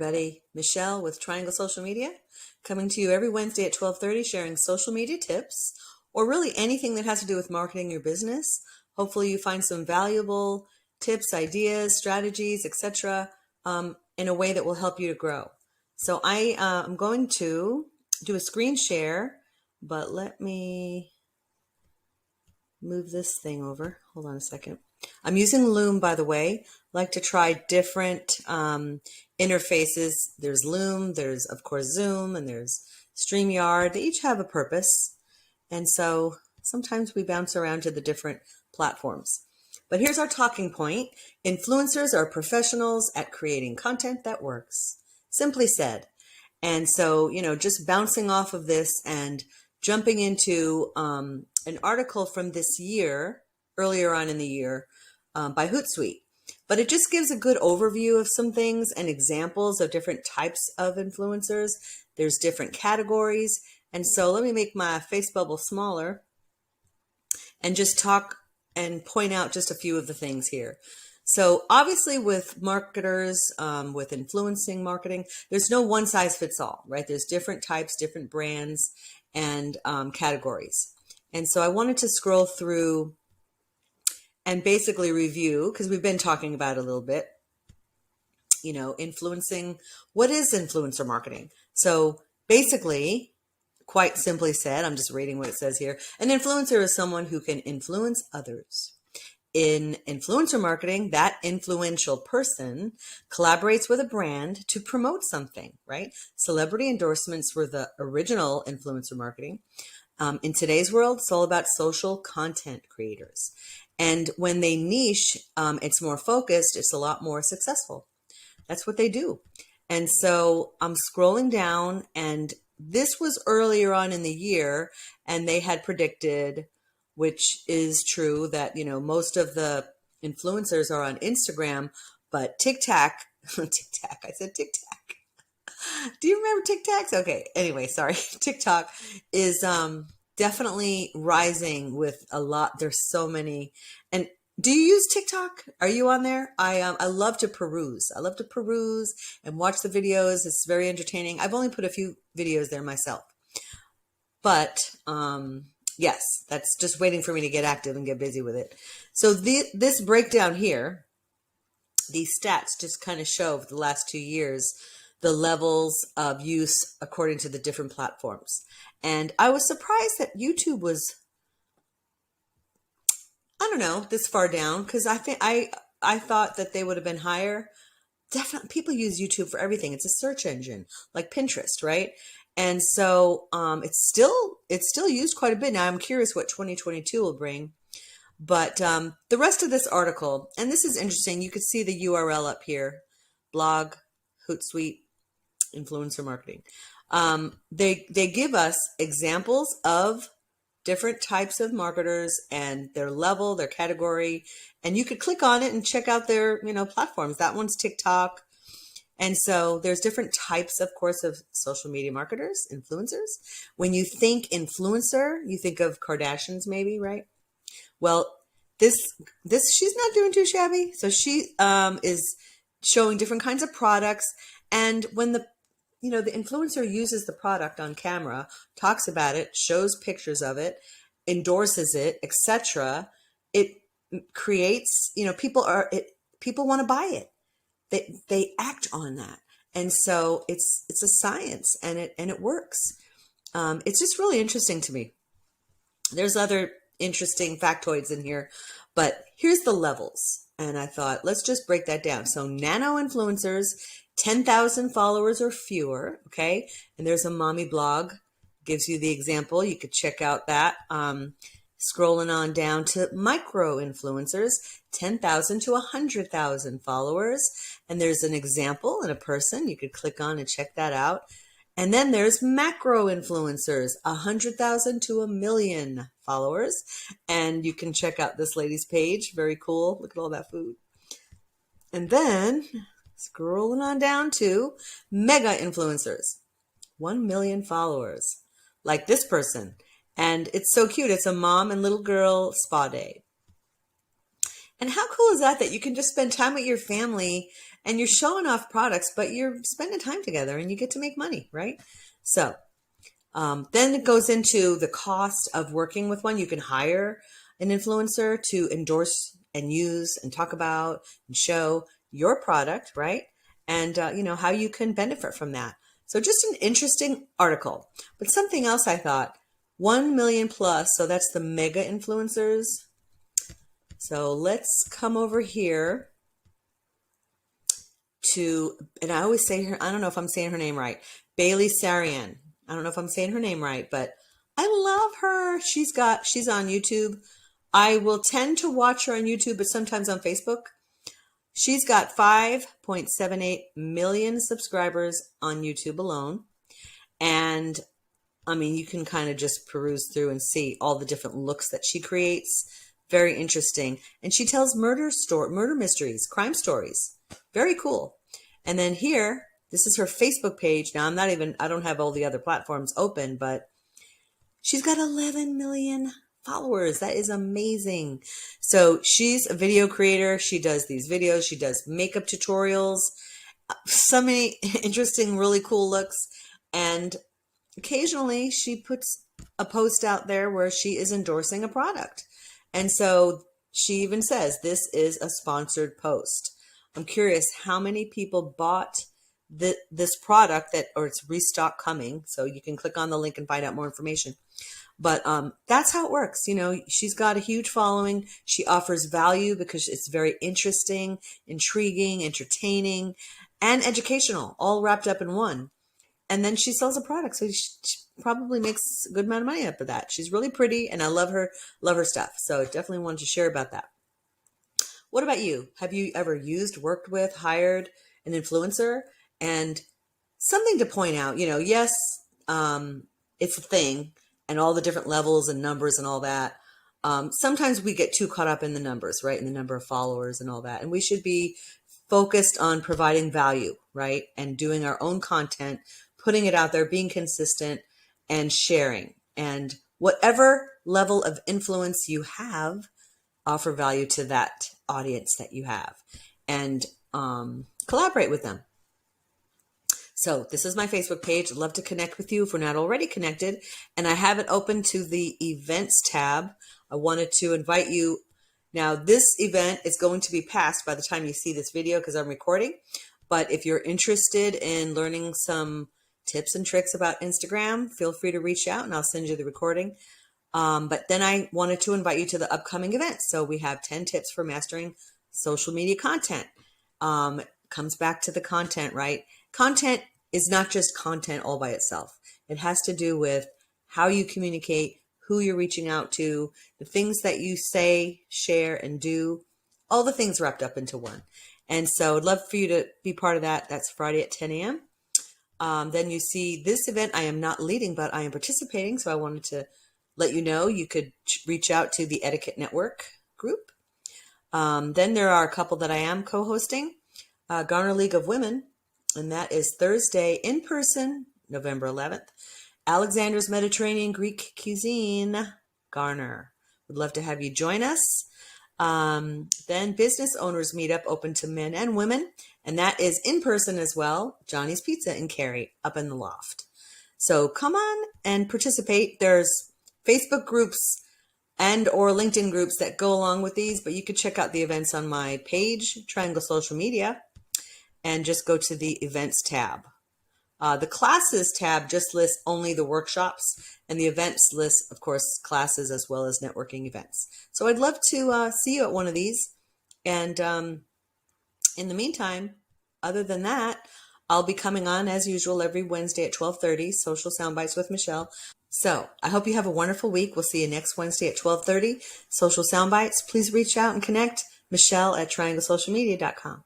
Everybody, Michelle with Triangle Social Media, coming to you every Wednesday at 12:30, sharing social media tips, or really anything that has to do with marketing your business. Hopefully you find some valuable tips, ideas, strategies, etc., in a way that will help you to grow. So I am going to do a screen share, but let me move this thing over. Hold on a second. I'm using Loom, by the way. I like to try different interfaces. There's Loom, there's, of course, Zoom, and there's StreamYard. They each have a purpose. And so sometimes we bounce around to the different platforms. But here's our talking point. Influencers are professionals at creating content that works. Simply said. And so, just bouncing off of this and jumping into an article from this year, earlier on in the year, by Hootsuite. But it just gives a good overview of some things and examples of different types of influencers. There's different categories. And so let me make my face bubble smaller and just talk and point out just a few of the things here. So obviously with marketers, with influencing marketing, there's no one size fits all, right? There's different types, different brands, and categories. And so I wanted to scroll through and basically review, because we've been talking about it a little bit, influencing. What is influencer marketing? So basically, quite simply said, I'm just reading what it says here. An influencer is someone who can influence others. In influencer marketing, that influential person collaborates with a brand to promote something, right? Celebrity endorsements were the original influencer marketing. In today's world, it's all about social content creators. And when they niche, it's more focused, it's a lot more successful. That's what they do. And so I'm scrolling down, and this was earlier on in the year, and they had predicted, which is true, that, most of the influencers are on Instagram, but TikTok, I said TikTok. Do you remember TikToks? Okay. Anyway, sorry. TikTok is definitely rising with a lot. There's so many. And do you use TikTok? Are you on there? I love to peruse. I love to peruse and watch the videos. It's very entertaining. I've only put a few videos there myself. But yes, that's just waiting for me to get active and get busy with it. So this breakdown here, these stats just kind of show for the last 2 years the levels of use according to the different platforms. And I was surprised that YouTube was, I don't know, this far down, because I thought that they would have been higher. Definitely, people use YouTube for everything. It's a search engine like Pinterest, right? And so it's still used quite a bit. Now I'm curious what 2022 will bring. But the rest of this article, and this is interesting, you could see the URL up here, blog, Hootsuite, influencer marketing. They give us examples of different types of marketers and their level, their category, and you could click on it and check out their, platforms. That one's TikTok. And so there's different types, of course, of social media marketers, influencers. When you think influencer, you think of Kardashians maybe, right? Well, this she's not doing too shabby. So she is showing different kinds of products. And when the influencer uses the product on camera, talks about it, shows pictures of it, endorses it, etc., it creates, people want to buy it. They act on that. And so it's a science, and it works. It's just really interesting to me. There's other interesting factoids in here, but here's the levels. And I thought, let's just break that down. So nano influencers, 10,000 followers or fewer. Okay. And there's a mommy blog, gives you the example. You could check out that. Scrolling on down to micro influencers, 10,000 to 100,000 followers. And there's an example and a person you could click on and check that out. And then there's macro influencers, 100,000 to 1,000,000 followers. And you can check out this lady's page. Very cool. Look at all that food. And then scrolling on down to mega influencers, 1 million followers, like this person. And it's so cute. It's a mom and little girl spa day. And how cool is that you can just spend time with your family and you're showing off products, but you're spending time together and you get to make money, right? So then it goes into the cost of working with one. You can hire an influencer to endorse and use and talk about and show your product, right? And, how you can benefit from that. So just an interesting article. But something else I thought, 1 million plus, so that's the mega influencers. So let's come over here to, and I always say her, I don't know if I'm saying her name right, Bailey Sarian. I don't know if I'm saying her name right, but I love her. She's on YouTube. I will tend to watch her on YouTube, but sometimes on Facebook. She's got 5.78 million subscribers on YouTube alone. And I mean, you can kind of just peruse through and see all the different looks that she creates. Very interesting. And she tells murder mysteries, crime stories. Very cool. And then here, this is her Facebook page. Now, I don't have all the other platforms open, but she's got 11 million followers. That is amazing. So she's a video creator. She does these videos. She does makeup tutorials, so many interesting, really cool looks. And occasionally she puts a post out there where she is endorsing a product. And so she even says, this is a sponsored post. I'm curious how many people bought this product or it's restock coming. So you can click on the link and find out more information. But that's how it works. She's got a huge following. She offers value because it's very interesting, intriguing, entertaining, and educational, all wrapped up in one. And then she sells a product. So she probably makes a good amount of money up of that. She's really pretty and I love her stuff. So definitely wanted to share about that. What about you? Have you ever worked with, hired an influencer? And something to point out, yes, it's a thing and all the different levels and numbers and all that. Sometimes we get too caught up in the numbers, right? In the number of followers and all that. And we should be focused on providing value, right? And doing our own content, putting it out there, being consistent and sharing. And whatever level of influence you have, offer value to that audience that you have and collaborate with them. So this is my Facebook page. I'd love to connect with you if we're not already connected. And I have it open to the events tab. I wanted to invite you. Now, this event is going to be passed by the time you see this video because I'm recording. But if you're interested in learning some tips and tricks about Instagram, feel free to reach out and I'll send you the recording. But then I wanted to invite you to the upcoming event. So we have 10 tips for mastering social media content. Comes back to the content, right? Content is not just content all by itself. It has to do with how you communicate, who you're reaching out to, the things that you say, share, and do, all the things wrapped up into one. And so I'd love for you to be part of that. That's Friday at 10 a.m. Then you see this event I am not leading, but I am participating. So I wanted to let you know you could reach out to the Etiquette Network group. Then there are a couple that I am co-hosting. Garner League of Women, and that is Thursday in person, November 11th. Alexander's Mediterranean Greek Cuisine, Garner. Would love to have you join us. Then Business Owners Meetup, open to men and women, and that is in person as well. Johnny's Pizza in Cary, up in the loft. So come on and participate. There's Facebook groups and or LinkedIn groups that go along with these, but you could check out the events on my page, Triangle Social Media, and just go to the events tab. The classes tab just lists only the workshops, and the events lists, of course, classes as well as networking events. So I'd love to see you at one of these. And in the meantime, other than that, I'll be coming on as usual every Wednesday at 12:30, Social Soundbites with Michelle. So I hope you have a wonderful week. We'll see you next Wednesday at 12:30, Social Soundbites. Please reach out and connect. Michelle at trianglesocialmedia.com.